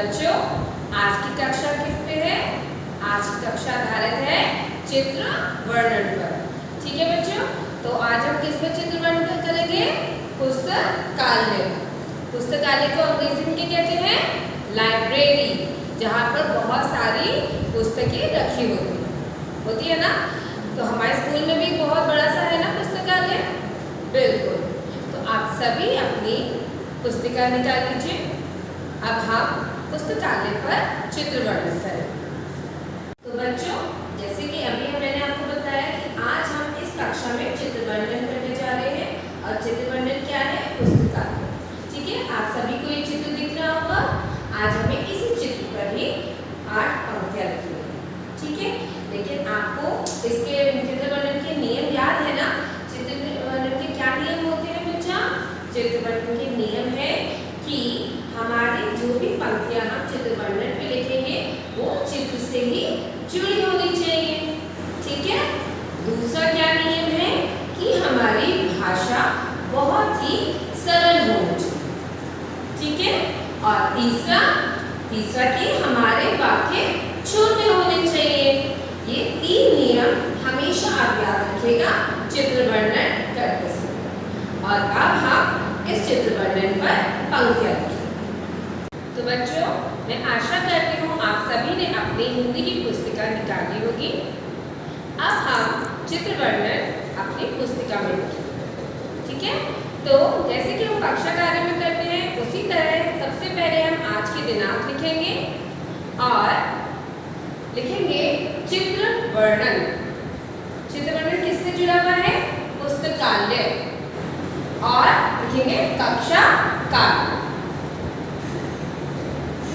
बच्चों, आज की कक्षा किस पे है? आज की कक्षा आधारित है चित्र वर्णन पर। ठीक है बच्चों, तो आज हम किस पर चित्र वर्णन करेंगे? पुस्तकालय। पुस्तकालय को अंग्रेजी में क्या कहते हैं? लाइब्रेरी, जहाँ पर बहुत सारी पुस्तकें रखी होती है ना। तो हमारे स्कूल में भी बहुत बड़ा सा है ना पुस्तकालय। बिल्कुल, तो आप सभी अपनी पुस्तिका निकाल लीजिए। अब हम पुस्तकालय पर चित्र वर्णन करें। तो बच्चों, जैसे कि अभी मैंने आपको बताया कि आज हम इस कक्षा में चित्र वर्णन करने जा रहे हैं। और चित्र वर्णन क्या है? पुस्तकालय। ठीक है, आप सभी को ये चित्र दिख रहा होगा। आज हमें इसी चित्र पर ही 8 पंक्तियां लिखनी है। ठीक है, लेकिन आपको इसके चित्र वर्णन के नियम याद है ना? चित्र वर्णन के क्या नियम होते हैं बच्चा? चित्र वर्णन के नियम है कि हमारी जो भी पंक्तियां हम चित्र वर्णन पे लिखेंगे वो चित्र से ही जुड़ी होनी चाहिए। ठीक है, दूसरा क्या नियम है कि हमारी भाषा बहुत ही सरल होनी चाहिए। ठीक है, और तीसरा कि हमारे वाक्य छोटे होने चाहिए। ये 3 नियम हमेशा आप याद रखिएगा चित्र वर्णन करते समय। और अब हम इस चित्र वर्णन पर पंक्तियां लिखेंगे। तो बच्चों, मैं आशा करती हूँ आप सभी ने अपनी हिंदी की पुस्तिका निकाली होगी। अब हम चित्र वर्णन अपनी पुस्तिका में लिखेंगे। ठीक है, तो जैसे कि हम कक्षा कार्य में करते हैं उसी तरह सबसे पहले हम आज के दिनांक लिखेंगे और लिखेंगे चित्र वर्णन। चित्र वर्णन किससे जुड़ा हुआ है? पुस्तकालय। और लिखेंगे कक्षा कार्य।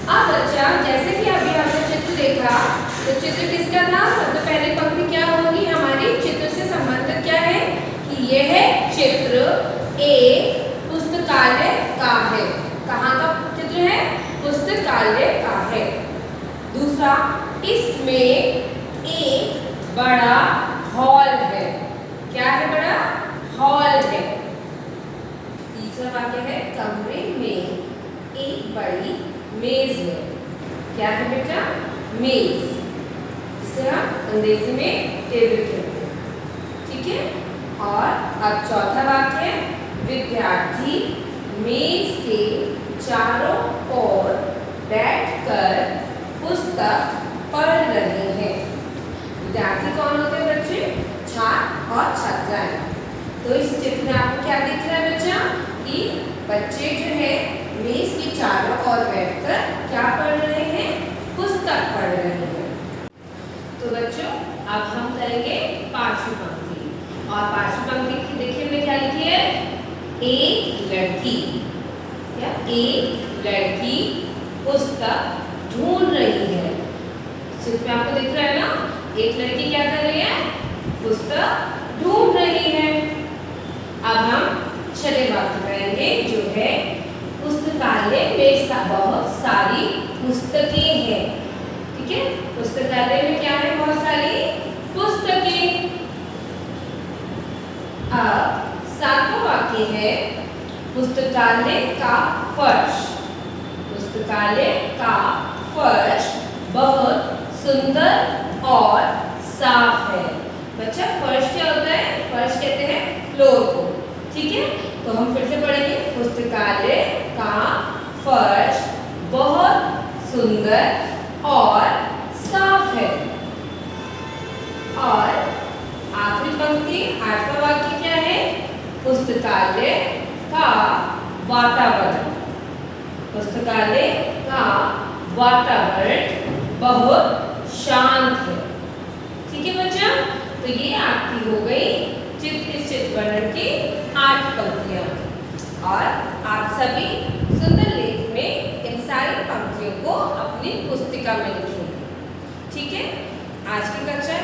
अब बच्चा, जैसे कि अभी हमने चित्र देखा, तो चित्र किसका था? सबसे पहले पंक्ति क्या होगी हमारी? चित्र से संबंधित क्या है कि यह चित्र एक पुस्तकालय का है। कहाँ का चित्र है? पुस्तकालय का है। दूसरा, इसमें एक बड़ा हॉल है। क्या है? बड़ा हॉल है। तीसरा वाक्य है कमरे में एक बड़ी मेज है। क्या है बेटा? मेज, जिसे हम अंग्रेजी में टेबल कहते हैं। ठीक है, और अब चौथा वाक्य, विद्यार्थी मेज के चारों ओर बैठकर पुस्तक पढ़ रहे हैं। विद्यार्थी कौन होते हैं बच्चे? छात्र और छात्राएं। तो इस चित्र में आपको क्या दिख रहा है बच्चा? कि बच्चे जो है मेज के चारों ओर बैठकर क्या पढ़ रहे हैं? पुस्तक पढ़ रहे हैं। तो बच्चों, अब हम करेंगे 5वीं पंक्ति। और 5वीं पंक्ति की देखिए हमने क्या लिखी है? एक लड़की। क्या? एक लड़की पुस्तक ढूंढ रही है। चित्र में आपको दिख रहा है ना? एक लड़की क्या कर रही है? पुस्तक ढूंढ रही है। अब हम 6वें वाक्य करेंगे जो है पुस्तकालय में बहुत सारी पुस्तकें हैं। ठीक है, पुस्तकालय में क्या है? बहुत सारी पुस्तकें। अब 7वां वाक्य है पुस्तकालय का फर्श। पुस्तकालय का फर्श बहुत सुंदर और साफ है। बच्चा, फर्श क्या होता है? फर्श कहते हैं फ्लोर को। ठीक है, तो हम फिर से पढ़ेंगे। पुस्तकालय का फर्श बहुत सुंदर और साफ है। और आखिरी पंक्ति 8वां वाक्य क्या है? पुस्तकालय का वातावरण। पुस्तकालय का वातावरण बहुत शांत है। ठीक है बच्चा, तो ये आपकी हो गई चित्र वर्णन की 8 पंक्तियां। और आप सभी सुंदर लेख में इन सारी पंक्तियों को अपनी पुस्तिका में लिखेंगे। ठीक है, आज की कक्षा